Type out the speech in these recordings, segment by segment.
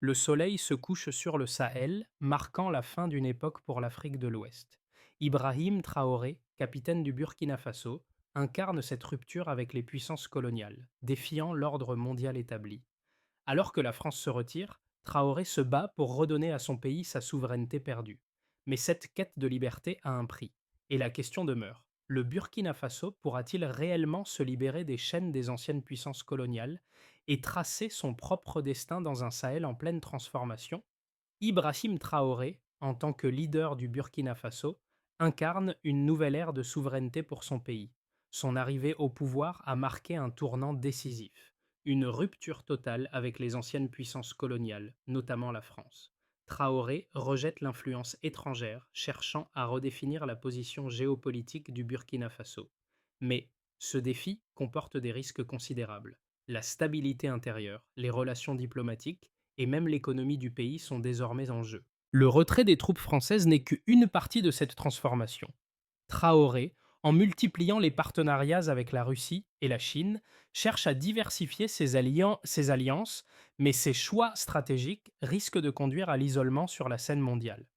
Le soleil se couche sur le Sahel, marquant la fin d'une époque pour l'Afrique de l'Ouest. Ibrahim Traoré, capitaine du Burkina Faso, incarne cette rupture avec les puissances coloniales, défiant l'ordre mondial établi. Alors que la France se retire, Traoré se bat pour redonner à son pays sa souveraineté perdue. Mais cette quête de liberté a un prix. Et la question demeure. Le Burkina Faso pourra-t-il réellement se libérer des chaînes des anciennes puissances coloniales et tracer son propre destin dans un Sahel en pleine transformation? Ibrahim Traoré, en tant que leader du Burkina Faso, incarne une nouvelle ère de souveraineté pour son pays. Son arrivée au pouvoir a marqué un tournant décisif, une rupture totale avec les anciennes puissances coloniales, notamment la France. Traoré rejette l'influence étrangère, cherchant à redéfinir la position géopolitique du Burkina Faso. Mais ce défi comporte des risques considérables. La stabilité intérieure, les relations diplomatiques et même l'économie du pays sont désormais en jeu. Le retrait des troupes françaises n'est qu'une partie de cette transformation. Traoré, en multipliant les partenariats avec la Russie et la Chine, cherche à diversifier ses alliances, mais ses choix stratégiques risquent de conduire à l'isolement sur la scène mondiale.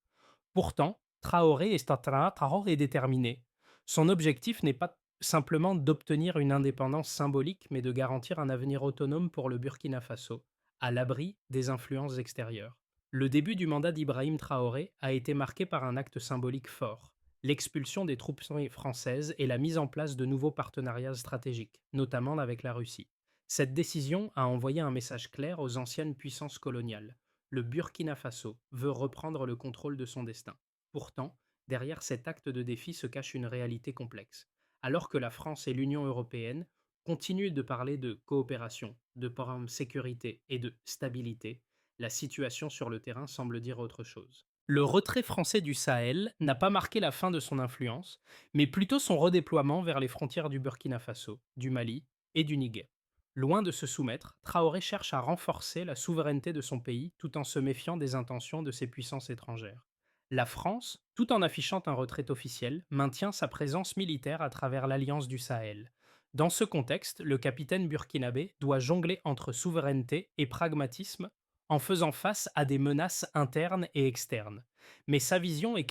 Pourtant, Traoré est déterminé. Son objectif n'est pas simplement d'obtenir une indépendance symbolique, mais de garantir un avenir autonome pour le Burkina Faso, à l'abri des influences extérieures. Le début du mandat d'Ibrahim Traoré a été marqué par un acte symbolique fort, l'expulsion des troupes françaises et la mise en place de nouveaux partenariats stratégiques, notamment avec la Russie. Cette décision a envoyé un message clair aux anciennes puissances coloniales. Le Burkina Faso veut reprendre le contrôle de son destin. Pourtant, derrière cet acte de défi se cache une réalité complexe. Alors que la France et l'Union européenne continuent de parler de coopération, de sécurité et de stabilité, la situation sur le terrain semble dire autre chose. Le retrait français du Sahel n'a pas marqué la fin de son influence, mais plutôt son redéploiement vers les frontières du Burkina Faso, du Mali et du Niger. Loin de se soumettre, Traoré cherche à renforcer la souveraineté de son pays tout en se méfiant des intentions de ses puissances étrangères. La France, tout en affichant un retrait officiel, maintient sa présence militaire à travers l'Alliance du Sahel. Dans ce contexte, le capitaine burkinabé doit jongler entre souveraineté et pragmatisme en faisant face à des menaces internes et externes. Mais sa vision est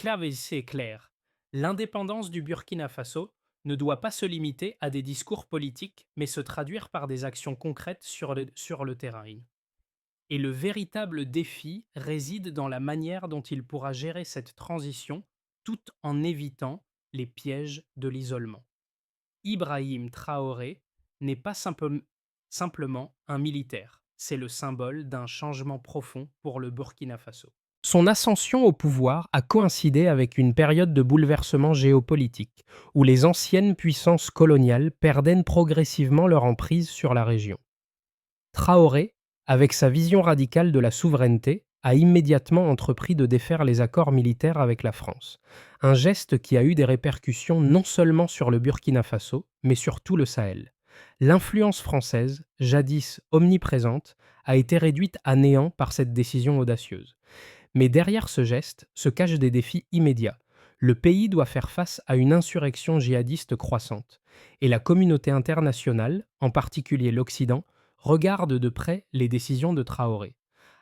claire. L'indépendance du Burkina Faso ne doit pas se limiter à des discours politiques, mais se traduire par des actions concrètes sur le terrain. Et le véritable défi réside dans la manière dont il pourra gérer cette transition tout en évitant les pièges de l'isolement. Ibrahim Traoré n'est pas simplement un militaire, c'est le symbole d'un changement profond pour le Burkina Faso. Son ascension au pouvoir a coïncidé avec une période de bouleversement géopolitique, où les anciennes puissances coloniales perdaient progressivement leur emprise sur la région. Traoré, avec sa vision radicale de la souveraineté, a immédiatement entrepris de défaire les accords militaires avec la France. Un geste qui a eu des répercussions non seulement sur le Burkina Faso, mais sur tout le Sahel. L'influence française, jadis omniprésente, a été réduite à néant par cette décision audacieuse. Mais derrière ce geste se cachent des défis immédiats. Le pays doit faire face à une insurrection djihadiste croissante. Et la communauté internationale, en particulier l'Occident, regarde de près les décisions de Traoré.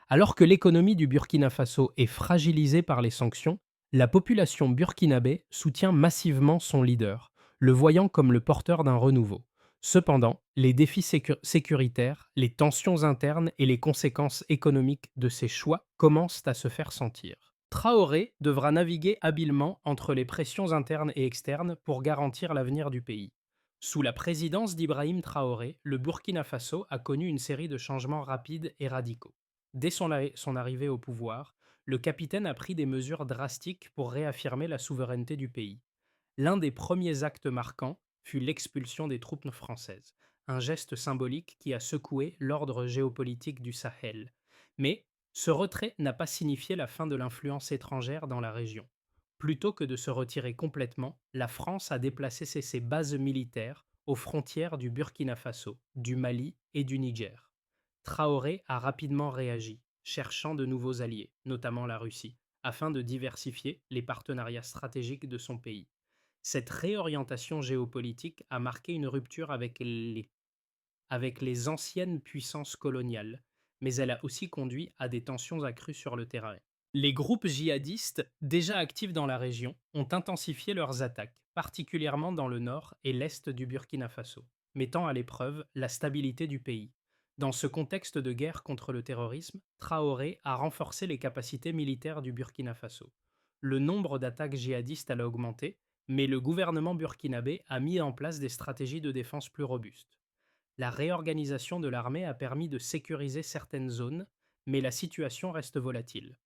Alors que l'économie du Burkina Faso est fragilisée par les sanctions, la population burkinabé soutient massivement son leader, le voyant comme le porteur d'un renouveau. Cependant, les défis sécuritaires, les tensions internes et les conséquences économiques de ces choix commencent à se faire sentir. Traoré devra naviguer habilement entre les pressions internes et externes pour garantir l'avenir du pays. Sous la présidence d'Ibrahim Traoré, le Burkina Faso a connu une série de changements rapides et radicaux. Dès son arrivée au pouvoir, le capitaine a pris des mesures drastiques pour réaffirmer la souveraineté du pays. L'un des premiers actes marquants fut l'expulsion des troupes françaises, un geste symbolique qui a secoué l'ordre géopolitique du Sahel. Mais ce retrait n'a pas signifié la fin de l'influence étrangère dans la région. Plutôt que de se retirer complètement, la France a déplacé ses bases militaires aux frontières du Burkina Faso, du Mali et du Niger. Traoré a rapidement réagi, cherchant de nouveaux alliés, notamment la Russie, afin de diversifier les partenariats stratégiques de son pays. Cette réorientation géopolitique a marqué une rupture avec les anciennes puissances coloniales, mais elle a aussi conduit à des tensions accrues sur le terrain. Les groupes djihadistes, déjà actifs dans la région, ont intensifié leurs attaques, particulièrement dans le nord et l'est du Burkina Faso, mettant à l'épreuve la stabilité du pays. Dans ce contexte de guerre contre le terrorisme, Traoré a renforcé les capacités militaires du Burkina Faso. Le nombre d'attaques djihadistes a augmenté, mais le gouvernement burkinabé a mis en place des stratégies de défense plus robustes. La réorganisation de l'armée a permis de sécuriser certaines zones, mais la situation reste volatile.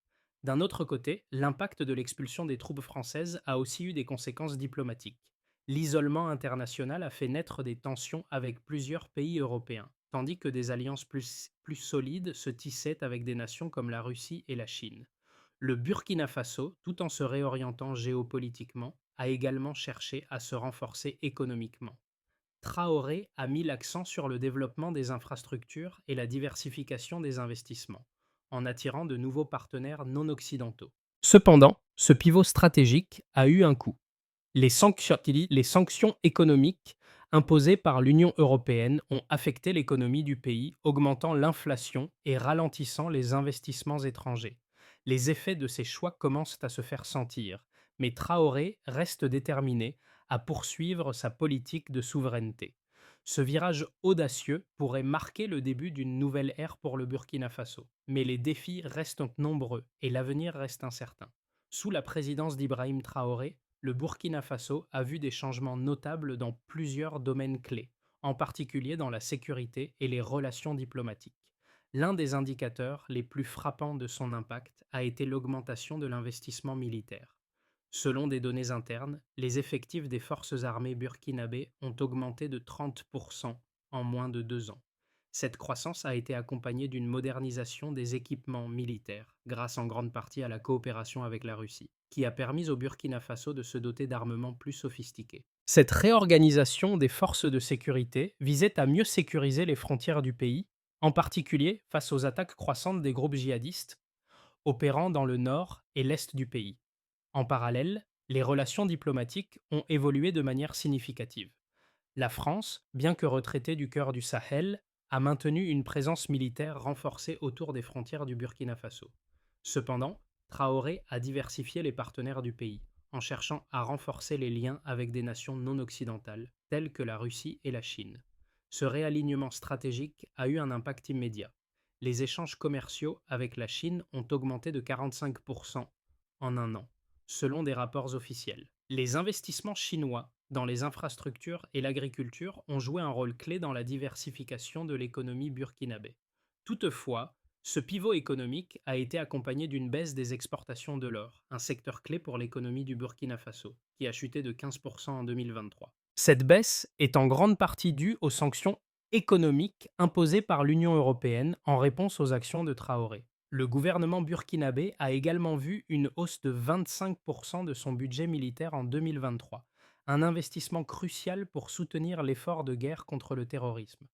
D'un autre côté, l'impact de l'expulsion des troupes françaises a aussi eu des conséquences diplomatiques. L'isolement international a fait naître des tensions avec plusieurs pays européens, tandis que des alliances plus solides se tissaient avec des nations comme la Russie et la Chine. Le Burkina Faso, tout en se réorientant géopolitiquement, a également cherché à se renforcer économiquement. Traoré a mis l'accent sur le développement des infrastructures et la diversification des investissements, en attirant de nouveaux partenaires non occidentaux. Cependant, ce pivot stratégique a eu un coût. Les sanctions économiques imposées par l'Union européenne ont affecté l'économie du pays, augmentant l'inflation et ralentissant les investissements étrangers. Les effets de ces choix commencent à se faire sentir, mais Traoré reste déterminé à poursuivre sa politique de souveraineté. Ce virage audacieux pourrait marquer le début d'une nouvelle ère pour le Burkina Faso, mais les défis restent nombreux et l'avenir reste incertain. Sous la présidence d'Ibrahim Traoré, le Burkina Faso a vu des changements notables dans plusieurs domaines clés, en particulier dans la sécurité et les relations diplomatiques. L'un des indicateurs les plus frappants de son impact a été l'augmentation de l'investissement militaire. Selon des données internes, les effectifs des forces armées burkinabées ont augmenté de 30% en moins de 2 ans. Cette croissance a été accompagnée d'une modernisation des équipements militaires, grâce en grande partie à la coopération avec la Russie, qui a permis au Burkina Faso de se doter d'armements plus sophistiqués. Cette réorganisation des forces de sécurité visait à mieux sécuriser les frontières du pays, en particulier face aux attaques croissantes des groupes djihadistes opérant dans le nord et l'est du pays. En parallèle, les relations diplomatiques ont évolué de manière significative. La France, bien que retraitée du cœur du Sahel, a maintenu une présence militaire renforcée autour des frontières du Burkina Faso. Cependant, Traoré a diversifié les partenaires du pays, en cherchant à renforcer les liens avec des nations non occidentales, telles que la Russie et la Chine. Ce réalignement stratégique a eu un impact immédiat. Les échanges commerciaux avec la Chine ont augmenté de 45% en un an, selon des rapports officiels. Les investissements chinois dans les infrastructures et l'agriculture ont joué un rôle clé dans la diversification de l'économie burkinabé. Toutefois, ce pivot économique a été accompagné d'une baisse des exportations de l'or, un secteur clé pour l'économie du Burkina Faso, qui a chuté de 15% en 2023. Cette baisse est en grande partie due aux sanctions économiques imposées par l'Union européenne en réponse aux actions de Traoré. Le gouvernement burkinabé a également vu une hausse de 25% de son budget militaire en 2023, un investissement crucial pour soutenir l'effort de guerre contre le terrorisme.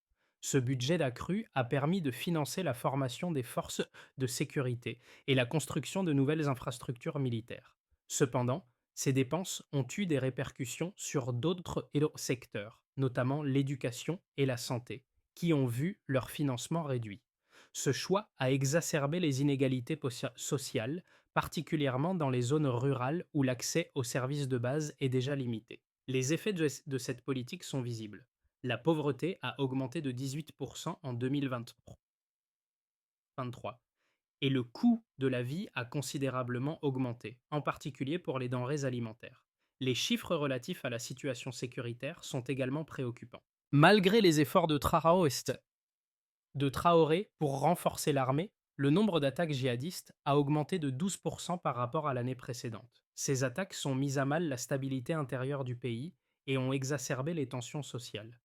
Ce budget accru a permis de financer la formation des forces de sécurité et la construction de nouvelles infrastructures militaires. Cependant, ces dépenses ont eu des répercussions sur d'autres secteurs, notamment l'éducation et la santé, qui ont vu leur financement réduit. Ce choix a exacerbé les inégalités sociales, particulièrement dans les zones rurales où l'accès aux services de base est déjà limité. Les effets de cette politique sont visibles. La pauvreté a augmenté de 18% en 2023 et le coût de la vie a considérablement augmenté, en particulier pour les denrées alimentaires. Les chiffres relatifs à la situation sécuritaire sont également préoccupants. Malgré les efforts de Traoré pour renforcer l'armée, le nombre d'attaques djihadistes a augmenté de 12% par rapport à l'année précédente. Ces attaques sont mises à mal la stabilité intérieure du pays et ont exacerbé les tensions sociales.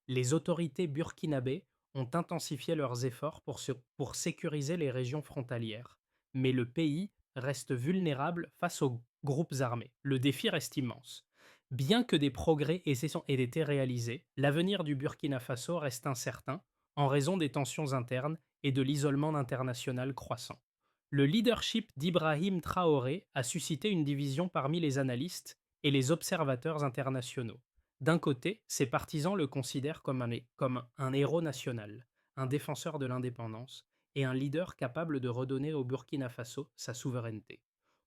Les autorités burkinabées ont intensifié leurs efforts pour sécuriser les régions frontalières, mais le pays reste vulnérable face aux groupes armés. Le défi reste immense. Bien que des progrès aient été réalisés, l'avenir du Burkina Faso reste incertain en raison des tensions internes et de l'isolement international croissant. Le leadership d'Ibrahim Traoré a suscité une division parmi les analystes et les observateurs internationaux. D'un côté, ses partisans le considèrent comme un héros national, un défenseur de l'indépendance, et un leader capable de redonner au Burkina Faso sa souveraineté.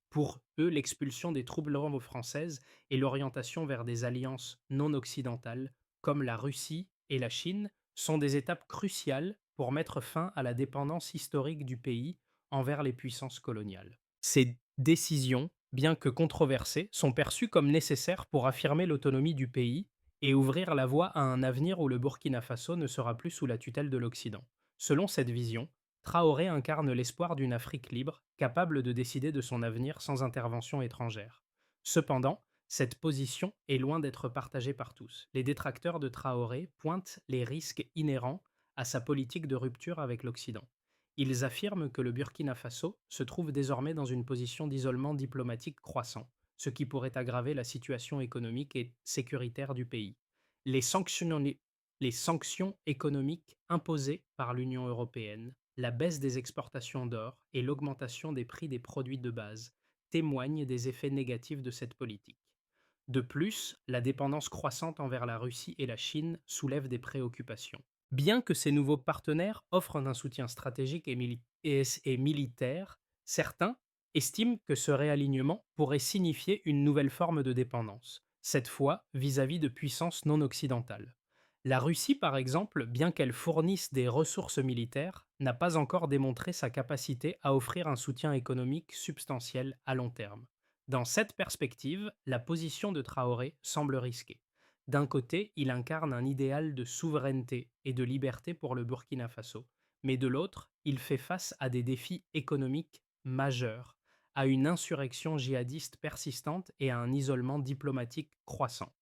Pour eux, l'expulsion des troupes françaises et l'orientation vers des alliances non occidentales, comme la Russie et la Chine, sont des étapes cruciales pour mettre fin à la dépendance historique du pays envers les puissances coloniales. Ces décisions, bien que controversées, sont perçues comme nécessaires pour affirmer l'autonomie du pays et ouvrir la voie à un avenir où le Burkina Faso ne sera plus sous la tutelle de l'Occident. Selon cette vision, Traoré incarne l'espoir d'une Afrique libre, capable de décider de son avenir sans intervention étrangère. Cependant, cette position est loin d'être partagée par tous. Les détracteurs de Traoré pointent les risques inhérents à sa politique de rupture avec l'Occident. Ils affirment que le Burkina Faso se trouve désormais dans une position d'isolement diplomatique croissant, ce qui pourrait aggraver la situation économique et sécuritaire du pays. Les sanctions, les sanctions économiques imposées par l'Union européenne, la baisse des exportations d'or et l'augmentation des prix des produits de base témoignent des effets négatifs de cette politique. De plus, la dépendance croissante envers la Russie et la Chine soulève des préoccupations. Bien que ces nouveaux partenaires offrent un soutien stratégique et militaire, certains estiment que ce réalignement pourrait signifier une nouvelle forme de dépendance, cette fois vis-à-vis de puissances non occidentales. La Russie, par exemple, bien qu'elle fournisse des ressources militaires, n'a pas encore démontré sa capacité à offrir un soutien économique substantiel à long terme. Dans cette perspective, la position de Traoré semble risquée. D'un côté, il incarne un idéal de souveraineté et de liberté pour le Burkina Faso, mais de l'autre, il fait face à des défis économiques majeurs, à une insurrection djihadiste persistante et à un isolement diplomatique croissant.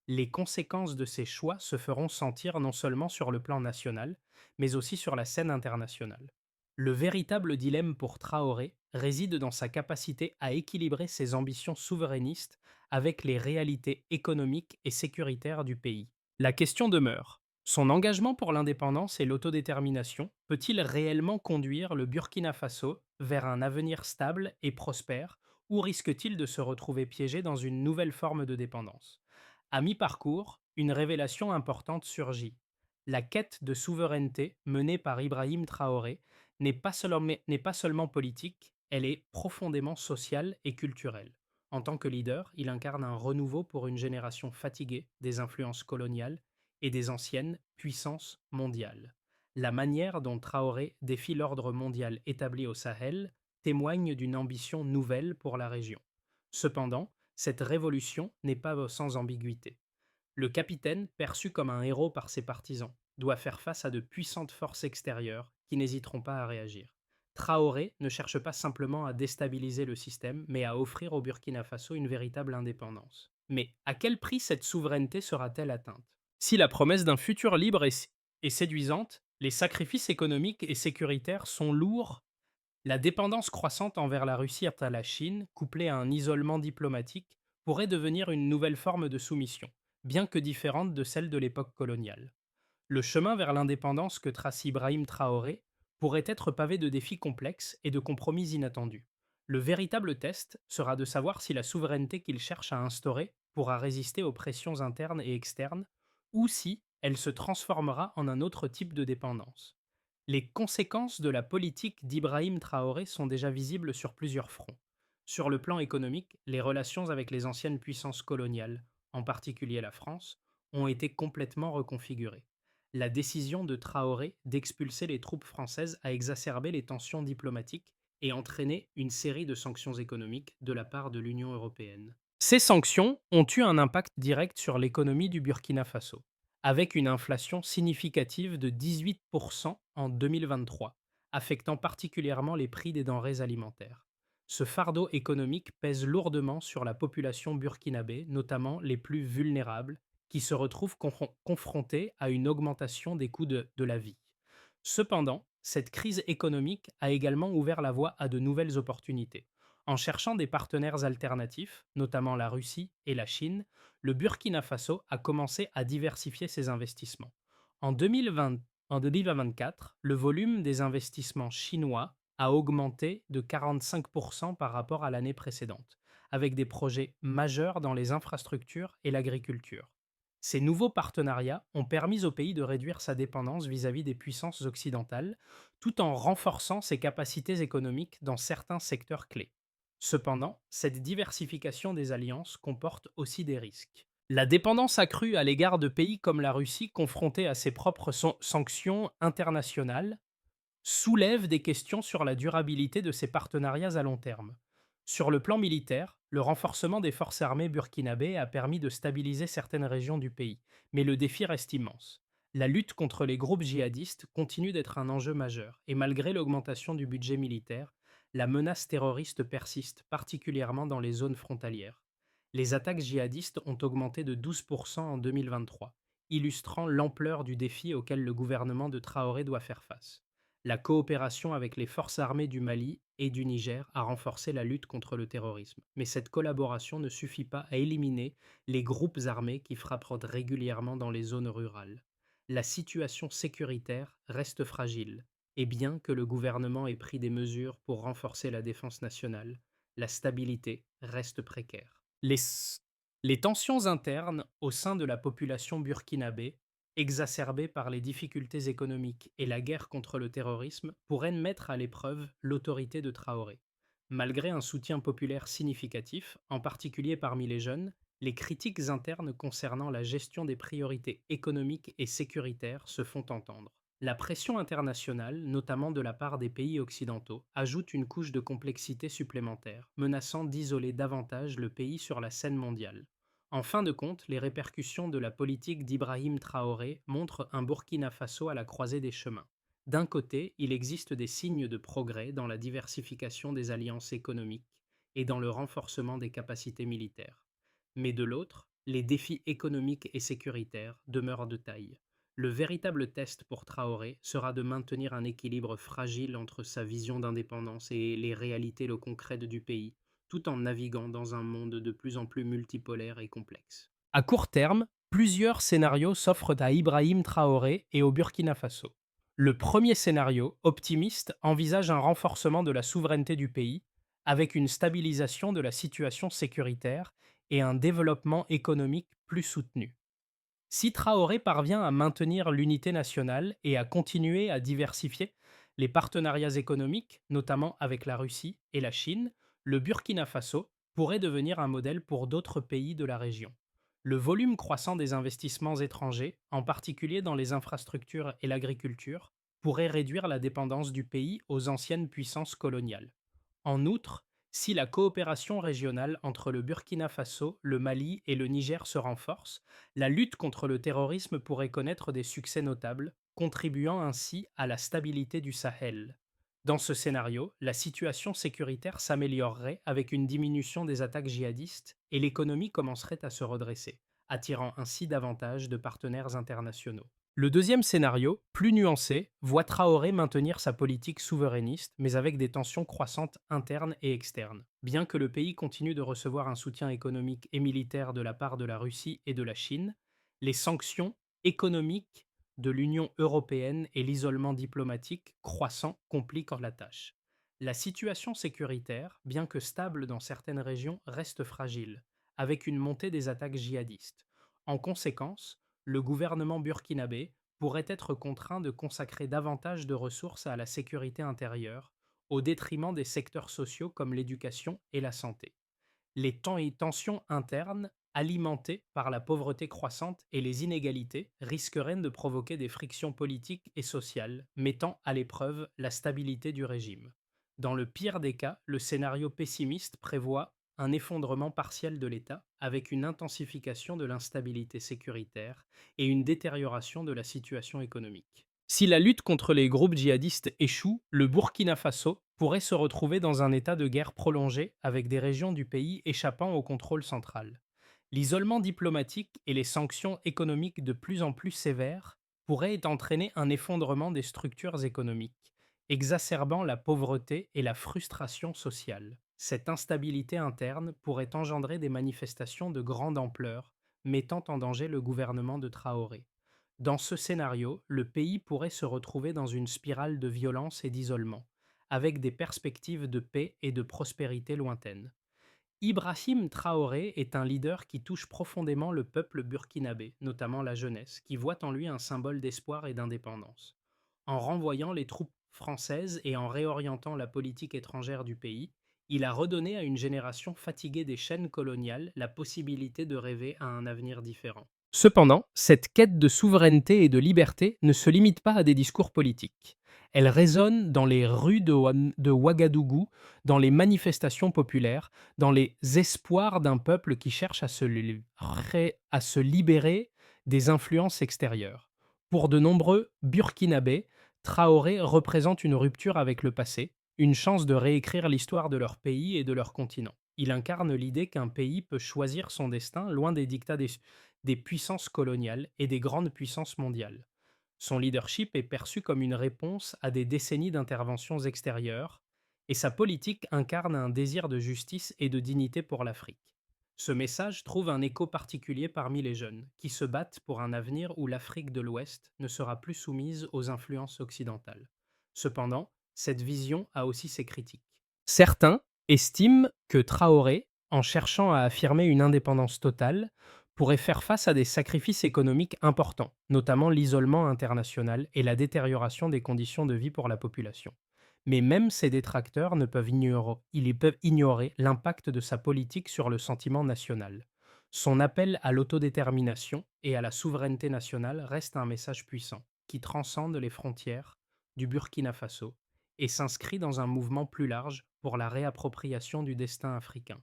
Les conséquences de ces choix se feront sentir non seulement sur le plan national, mais aussi sur la scène internationale. Le véritable dilemme pour Traoré réside dans sa capacité à équilibrer ses ambitions souverainistes avec les réalités économiques et sécuritaires du pays. La question demeure. Son engagement pour l'indépendance et l'autodétermination peut-il réellement conduire le Burkina Faso vers un avenir stable et prospère, ou risque-t-il de se retrouver piégé dans une nouvelle forme de dépendance? À mi-parcours, une révélation importante surgit. La quête de souveraineté menée par Ibrahim Traoré n'est pas seulement politique, elle est profondément sociale et culturelle. En tant que leader, il incarne un renouveau pour une génération fatiguée des influences coloniales et des anciennes puissances mondiales. La manière dont Traoré défie l'ordre mondial établi au Sahel témoigne d'une ambition nouvelle pour la région. Cependant, cette révolution n'est pas sans ambiguïté. Le capitaine, perçu comme un héros par ses partisans, doit faire face à de puissantes forces extérieures qui n'hésiteront pas à réagir. Traoré ne cherche pas simplement à déstabiliser le système, mais à offrir au Burkina Faso une véritable indépendance. Mais à quel prix cette souveraineté sera-t-elle atteinte? Si la promesse d'un futur libre est séduisante, les sacrifices économiques et sécuritaires sont lourds. La dépendance croissante envers la Russie et à la Chine, couplée à un isolement diplomatique, pourrait devenir une nouvelle forme de soumission, bien que différente de celle de l'époque coloniale. Le chemin vers l'indépendance que trace Ibrahim Traoré pourrait être pavé de défis complexes et de compromis inattendus. Le véritable test sera de savoir si la souveraineté qu'il cherche à instaurer pourra résister aux pressions internes et externes, ou si elle se transformera en un autre type de dépendance. Les conséquences de la politique d'Ibrahim Traoré sont déjà visibles sur plusieurs fronts. Sur le plan économique, les relations avec les anciennes puissances coloniales, en particulier la France, ont été complètement reconfigurées. La décision de Traoré d'expulser les troupes françaises a exacerbé les tensions diplomatiques et entraîné une série de sanctions économiques de la part de l'Union européenne. Ces sanctions ont eu un impact direct sur l'économie du Burkina Faso, avec une inflation significative de 18% en 2023, affectant particulièrement les prix des denrées alimentaires. Ce fardeau économique pèse lourdement sur la population burkinabé, notamment les plus vulnérables, qui se retrouvent confrontés à une augmentation des coûts de la vie. Cependant, cette crise économique a également ouvert la voie à de nouvelles opportunités. En cherchant des partenaires alternatifs, notamment la Russie et la Chine, le Burkina Faso a commencé à diversifier ses investissements. En 2020 en 2024, le volume des investissements chinois a augmenté de 45% par rapport à l'année précédente, avec des projets majeurs dans les infrastructures et l'agriculture. Ces nouveaux partenariats ont permis au pays de réduire sa dépendance vis-à-vis des puissances occidentales, tout en renforçant ses capacités économiques dans certains secteurs clés. Cependant, cette diversification des alliances comporte aussi des risques. La dépendance accrue à l'égard de pays comme la Russie, confrontée à ses propres sanctions internationales, soulève des questions sur la durabilité de ces partenariats à long terme. Sur le plan militaire, le renforcement des forces armées burkinabées a permis de stabiliser certaines régions du pays, mais le défi reste immense. La lutte contre les groupes djihadistes continue d'être un enjeu majeur, et malgré l'augmentation du budget militaire, la menace terroriste persiste, particulièrement dans les zones frontalières. Les attaques djihadistes ont augmenté de 12% en 2023, illustrant l'ampleur du défi auquel le gouvernement de Traoré doit faire face. La coopération avec les forces armées du Mali et du Niger a renforcé la lutte contre le terrorisme. Mais cette collaboration ne suffit pas à éliminer les groupes armés qui frappent régulièrement dans les zones rurales. La situation sécuritaire reste fragile, et bien que le gouvernement ait pris des mesures pour renforcer la défense nationale, la stabilité reste précaire. Les tensions internes au sein de la population burkinabé, exacerbées par les difficultés économiques et la guerre contre le terrorisme, pourraient mettre à l'épreuve l'autorité de Traoré. Malgré un soutien populaire significatif, en particulier parmi les jeunes, les critiques internes concernant la gestion des priorités économiques et sécuritaires se font entendre. La pression internationale, notamment de la part des pays occidentaux, ajoute une couche de complexité supplémentaire, menaçant d'isoler davantage le pays sur la scène mondiale. En fin de compte, les répercussions de la politique d'Ibrahim Traoré montrent un Burkina Faso à la croisée des chemins. D'un côté, il existe des signes de progrès dans la diversification des alliances économiques et dans le renforcement des capacités militaires. Mais de l'autre, les défis économiques et sécuritaires demeurent de taille. Le véritable test pour Traoré sera de maintenir un équilibre fragile entre sa vision d'indépendance et les réalités concrètes du pays, tout en naviguant dans un monde de plus en plus multipolaire et complexe. À court terme, plusieurs scénarios s'offrent à Ibrahim Traoré et au Burkina Faso. Le premier scénario, optimiste, envisage un renforcement de la souveraineté du pays, avec une stabilisation de la situation sécuritaire et un développement économique plus soutenu. Si Traoré parvient à maintenir l'unité nationale et à continuer à diversifier les partenariats économiques, notamment avec la Russie et la Chine, le Burkina Faso pourrait devenir un modèle pour d'autres pays de la région. Le volume croissant des investissements étrangers, en particulier dans les infrastructures et l'agriculture, pourrait réduire la dépendance du pays aux anciennes puissances coloniales. En outre, si la coopération régionale entre le Burkina Faso, le Mali et le Niger se renforce, la lutte contre le terrorisme pourrait connaître des succès notables, contribuant ainsi à la stabilité du Sahel. Dans ce scénario, la situation sécuritaire s'améliorerait avec une diminution des attaques djihadistes et l'économie commencerait à se redresser, attirant ainsi davantage de partenaires internationaux. Le deuxième scénario, plus nuancé, voit Traoré maintenir sa politique souverainiste, mais avec des tensions croissantes internes et externes. Bien que le pays continue de recevoir un soutien économique et militaire de la part de la Russie et de la Chine, les sanctions économiques de l'Union européenne et l'isolement diplomatique croissant compliquent la tâche. La situation sécuritaire, bien que stable dans certaines régions, reste fragile, avec une montée des attaques djihadistes. En conséquence, le gouvernement burkinabé pourrait être contraint de consacrer davantage de ressources à la sécurité intérieure, au détriment des secteurs sociaux comme l'éducation et la santé. Les temps et tensions internes, alimentées par la pauvreté croissante et les inégalités, risqueraient de provoquer des frictions politiques et sociales, mettant à l'épreuve la stabilité du régime. Dans le pire des cas, le scénario pessimiste prévoit un effondrement partiel de l'État, avec une intensification de l'instabilité sécuritaire et une détérioration de la situation économique. Si la lutte contre les groupes djihadistes échoue, le Burkina Faso pourrait se retrouver dans un état de guerre prolongé avec des régions du pays échappant au contrôle central. L'isolement diplomatique et les sanctions économiques de plus en plus sévères pourraient entraîner un effondrement des structures économiques, exacerbant la pauvreté et la frustration sociale. Cette instabilité interne pourrait engendrer des manifestations de grande ampleur, mettant en danger le gouvernement de Traoré. Dans ce scénario, le pays pourrait se retrouver dans une spirale de violence et d'isolement, avec des perspectives de paix et de prospérité lointaines. Ibrahim Traoré est un leader qui touche profondément le peuple burkinabé, notamment la jeunesse, qui voit en lui un symbole d'espoir et d'indépendance. En renvoyant les troupes françaises et en réorientant la politique étrangère du pays, il a redonné à une génération fatiguée des chaînes coloniales la possibilité de rêver à un avenir différent. Cependant, cette quête de souveraineté et de liberté ne se limite pas à des discours politiques. Elle résonne dans les rues de Ouagadougou, dans les manifestations populaires, dans les espoirs d'un peuple qui cherche à se libérer des influences extérieures. Pour de nombreux Burkinabés, Traoré représente une rupture avec le passé, une chance de réécrire l'histoire de leur pays et de leur continent. Il incarne l'idée qu'un pays peut choisir son destin loin des dictats des puissances coloniales et des grandes puissances mondiales. Son leadership est perçu comme une réponse à des décennies d'interventions extérieures, et sa politique incarne un désir de justice et de dignité pour l'Afrique. Ce message trouve un écho particulier parmi les jeunes, qui se battent pour un avenir où l'Afrique de l'Ouest ne sera plus soumise aux influences occidentales. Cependant, cette vision a aussi ses critiques. Certains estiment que Traoré, en cherchant à affirmer une indépendance totale, pourrait faire face à des sacrifices économiques importants, notamment l'isolement international et la détérioration des conditions de vie pour la population. Mais même ces détracteurs ne peuvent ils peuvent ignorer l'impact de sa politique sur le sentiment national. Son appel à l'autodétermination et à la souveraineté nationale reste un message puissant, qui transcende les frontières du Burkina Faso et s'inscrit dans un mouvement plus large pour la réappropriation du destin africain.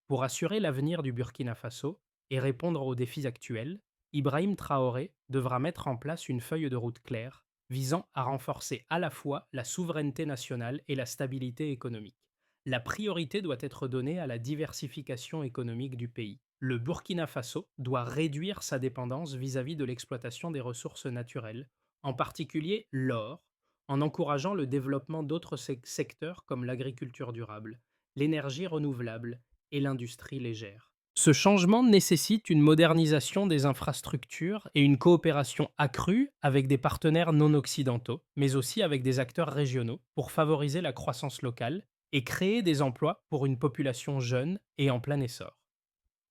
Pour assurer l'avenir du Burkina Faso et répondre aux défis actuels, Ibrahim Traoré devra mettre en place une feuille de route claire visant à renforcer à la fois la souveraineté nationale et la stabilité économique. La priorité doit être donnée à la diversification économique du pays. Le Burkina Faso doit réduire sa dépendance vis-à-vis de l'exploitation des ressources naturelles, en particulier l'or, en encourageant le développement d'autres secteurs comme l'agriculture durable, l'énergie renouvelable et l'industrie légère. Ce changement nécessite une modernisation des infrastructures et une coopération accrue avec des partenaires non occidentaux, mais aussi avec des acteurs régionaux pour favoriser la croissance locale et créer des emplois pour une population jeune et en plein essor.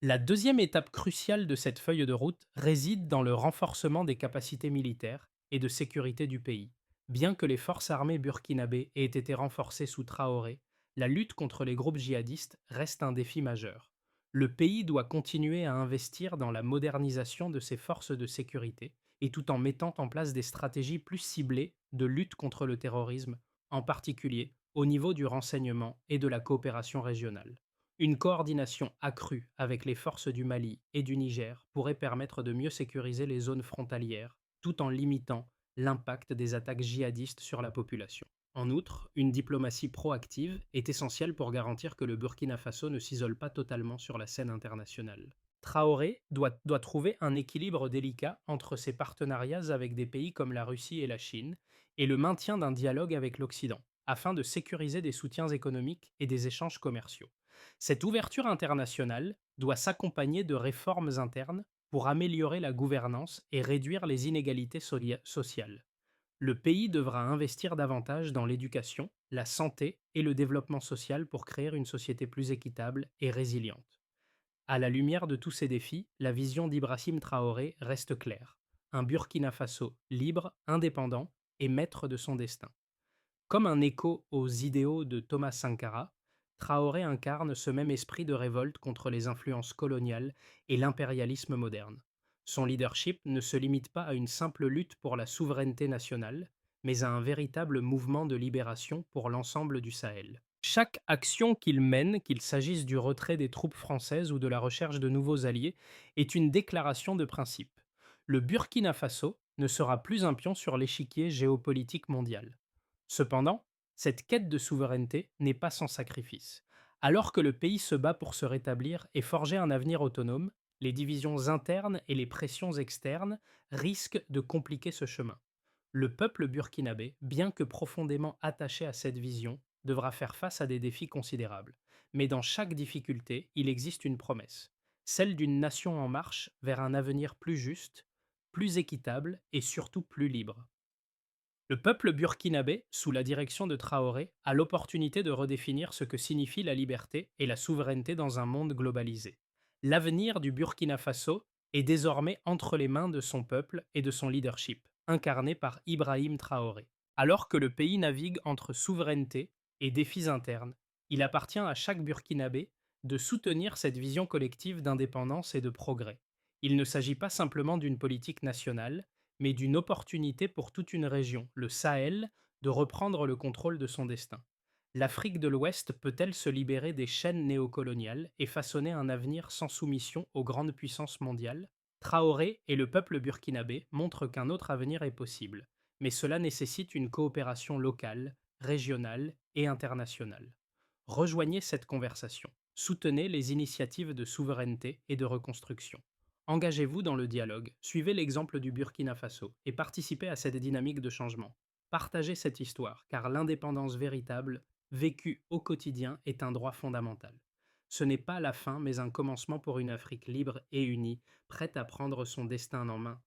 La deuxième étape cruciale de cette feuille de route réside dans le renforcement des capacités militaires et de sécurité du pays. Bien que les forces armées burkinabées aient été renforcées sous Traoré, la lutte contre les groupes djihadistes reste un défi majeur. Le pays doit continuer à investir dans la modernisation de ses forces de sécurité et tout en mettant en place des stratégies plus ciblées de lutte contre le terrorisme, en particulier au niveau du renseignement et de la coopération régionale. Une coordination accrue avec les forces du Mali et du Niger pourrait permettre de mieux sécuriser les zones frontalières, tout en limitant l'impact des attaques djihadistes sur la population. En outre, une diplomatie proactive est essentielle pour garantir que le Burkina Faso ne s'isole pas totalement sur la scène internationale. Traoré doit trouver un équilibre délicat entre ses partenariats avec des pays comme la Russie et la Chine et le maintien d'un dialogue avec l'Occident, afin de sécuriser des soutiens économiques et des échanges commerciaux. Cette ouverture internationale doit s'accompagner de réformes internes pour améliorer la gouvernance et réduire les inégalités sociales. Le pays devra investir davantage dans l'éducation, la santé et le développement social pour créer une société plus équitable et résiliente. À la lumière de tous ces défis, la vision d'Ibrahim Traoré reste claire. Un Burkina Faso libre, indépendant et maître de son destin. Comme un écho aux idéaux de Thomas Sankara, Traoré incarne ce même esprit de révolte contre les influences coloniales et l'impérialisme moderne. Son leadership ne se limite pas à une simple lutte pour la souveraineté nationale, mais à un véritable mouvement de libération pour l'ensemble du Sahel. Chaque action qu'il mène, qu'il s'agisse du retrait des troupes françaises ou de la recherche de nouveaux alliés, est une déclaration de principe. Le Burkina Faso ne sera plus un pion sur l'échiquier géopolitique mondial. Cependant, cette quête de souveraineté n'est pas sans sacrifice. Alors que le pays se bat pour se rétablir et forger un avenir autonome, les divisions internes et les pressions externes risquent de compliquer ce chemin. Le peuple burkinabé, bien que profondément attaché à cette vision, devra faire face à des défis considérables. Mais dans chaque difficulté, il existe une promesse, celle d'une nation en marche vers un avenir plus juste, plus équitable et surtout plus libre. Le peuple burkinabé, sous la direction de Traoré, a l'opportunité de redéfinir ce que signifie la liberté et la souveraineté dans un monde globalisé. L'avenir du Burkina Faso est désormais entre les mains de son peuple et de son leadership, incarné par Ibrahim Traoré. Alors que le pays navigue entre souveraineté et défis internes, il appartient à chaque Burkinabé de soutenir cette vision collective d'indépendance et de progrès. Il ne s'agit pas simplement d'une politique nationale, mais d'une opportunité pour toute une région, le Sahel, de reprendre le contrôle de son destin. L'Afrique de l'Ouest peut-elle se libérer des chaînes néocoloniales et façonner un avenir sans soumission aux grandes puissances mondiales? Traoré et le peuple burkinabé montrent qu'un autre avenir est possible, mais cela nécessite une coopération locale, régionale et internationale. Rejoignez cette conversation. Soutenez les initiatives de souveraineté et de reconstruction. Engagez-vous dans le dialogue, suivez l'exemple du Burkina Faso et participez à cette dynamique de changement. Partagez cette histoire, car l'indépendance véritable, vécue au quotidien, est un droit fondamental. Ce n'est pas la fin, mais un commencement pour une Afrique libre et unie, prête à prendre son destin en main.